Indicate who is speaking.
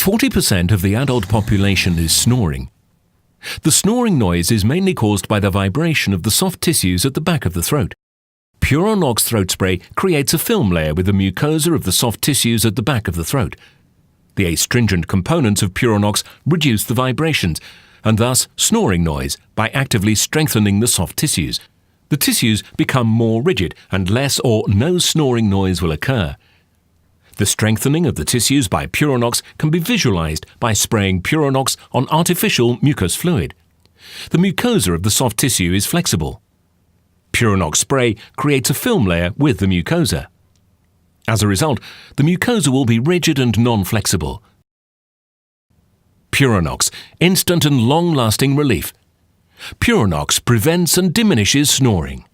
Speaker 1: 40% of the adult population is snoring. The snoring noise is mainly caused by the vibration of the soft tissues at the back of the throat. Puranox throat spray creates a film layer with the mucosa of the soft tissues at the back of the throat. The astringent components of Puranox reduce the vibrations and thus snoring noise by actively strengthening the soft tissues. The tissues become more rigid and less or no snoring noise will occur. The strengthening of the tissues by Puranox can be visualized by spraying Puranox on artificial mucous fluid. The mucosa of the soft tissue is flexible. Puranox spray creates a film layer with the mucosa. As a result, the mucosa will be rigid and non-flexible. Puranox, instant and long-lasting relief. Puranox prevents and diminishes snoring.